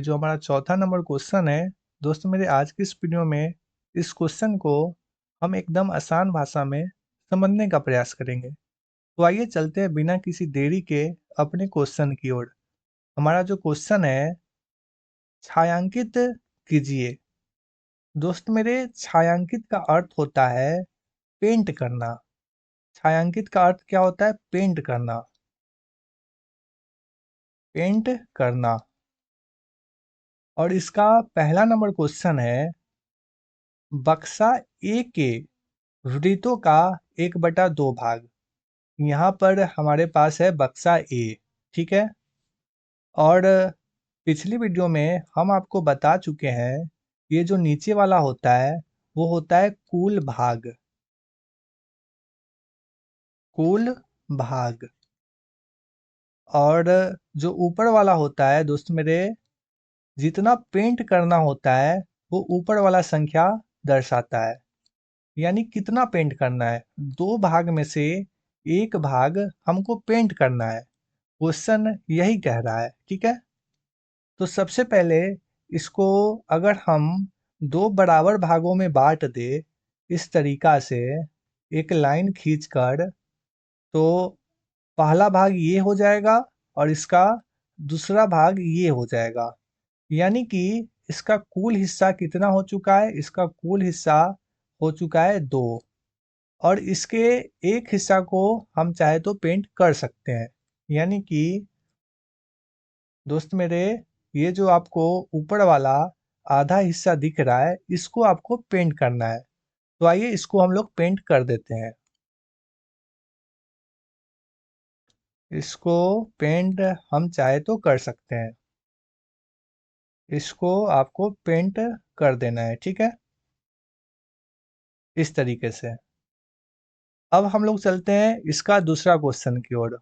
जो हमारा चौथा नंबर क्वेश्चन है दोस्तों मेरे आज की इस वीडियो में इस क्वेश्चन को हम एकदम आसान भाषा में समझने का प्रयास करेंगे। तो आइए चलते हैं बिना किसी देरी के अपने क्वेश्चन की ओर। हमारा जो क्वेश्चन है, छायांकित कीजिए। दोस्त मेरे, छायांकित का अर्थ होता है पेंट करना। छायांकित का अर्थ क्या होता है? पेंट करना। पेंट करना। और इसका पहला नंबर क्वेश्चन है, बक्सा ए के वृत्तों का 1/2 भाग। यहाँ पर हमारे पास है बक्सा ए, ठीक है। और पिछली वीडियो में हम आपको बता चुके हैं, ये जो नीचे वाला होता है वो होता है कुल भाग। कुल भाग। और जो ऊपर वाला होता है दोस्त मेरे, जितना पेंट करना होता है वो ऊपर वाला संख्या दर्शाता है। यानी कितना पेंट करना है, 2 भाग में से 1 भाग हमको पेंट करना है। क्वेश्चन यही कह रहा है, ठीक है। तो सबसे पहले इसको अगर हम 2 बराबर भागों में बांट दे इस तरीका से, एक लाइन खींचकर, तो पहला भाग ये हो जाएगा और इसका दूसरा भाग ये हो जाएगा। यानी कि इसका कुल हिस्सा कितना हो चुका है? इसका कुल हिस्सा हो चुका है 2। और इसके एक हिस्सा को हम चाहे तो पेंट कर सकते हैं। यानी कि दोस्त मेरे, ये जो आपको ऊपर वाला आधा हिस्सा दिख रहा है इसको आपको पेंट करना है। तो आइए इसको हम लोग पेंट कर देते हैं। इसको पेंट हम चाहे तो कर सकते हैं। इसको आपको पेंट कर देना है, ठीक है, इस तरीके से। अब हम लोग चलते हैं इसका दूसरा क्वेश्चन की ओर।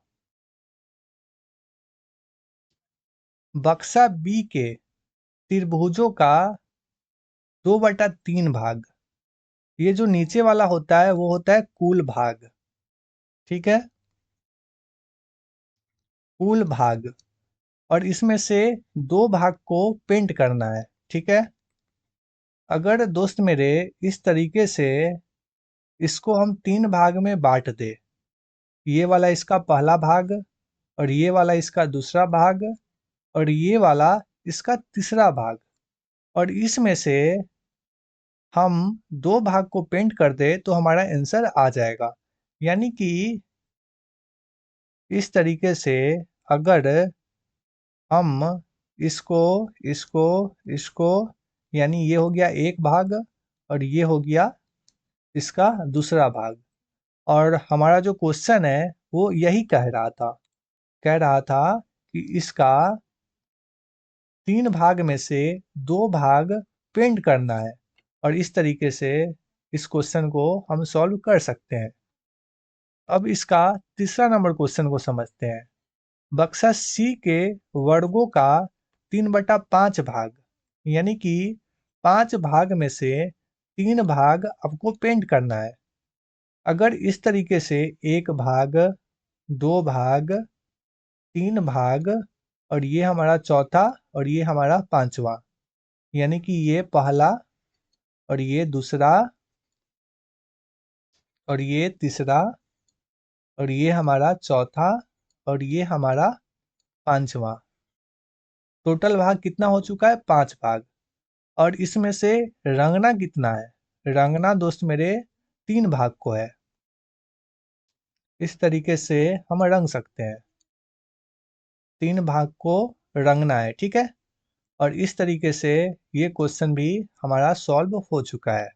बक्सा बी के त्रिभुजों का 2/3 भाग। ये जो नीचे वाला होता है वो होता है कुल भाग, ठीक है, कुल भाग। और इसमें से 2 भाग को पेंट करना है, ठीक है। अगर दोस्त मेरे इस तरीके से इसको हम 3 भाग में बांट दे, ये वाला इसका पहला भाग और ये वाला इसका दूसरा भाग और ये वाला इसका तीसरा भाग, और इसमें से हम 2 भाग को पेंट कर दे तो हमारा आंसर आ जाएगा। यानी कि इस तरीके से अगर हम इसको इसको इसको, यानी ये हो गया 1 भाग और ये हो गया इसका दूसरा भाग। और हमारा जो क्वेश्चन है वो यही कह रहा था कि इसका 3 भाग में से 2 भाग पेंट करना है। और इस तरीके से इस क्वेश्चन को हम सॉल्व कर सकते हैं। अब इसका तीसरा नंबर क्वेश्चन को समझते हैं। बक्सा सी के वर्गों का 3/5 भाग। यानी कि 5 भाग में से 3 भाग आपको पेंट करना है। अगर इस तरीके से 1 भाग, 2 भाग, 3 भाग, और ये हमारा चौथा और ये हमारा पांचवा, यानी कि ये पहला और ये दूसरा और ये तीसरा और ये हमारा चौथा और ये हमारा पांचवा, टोटल भाग कितना हो चुका है? 5 भाग। और इसमें से रंगना कितना है? रंगना दोस्त मेरे 3 भाग को है। इस तरीके से हम रंग सकते हैं। 3 भाग को रंगना है, ठीक है। और इस तरीके से ये क्वेश्चन भी हमारा सॉल्व हो चुका है।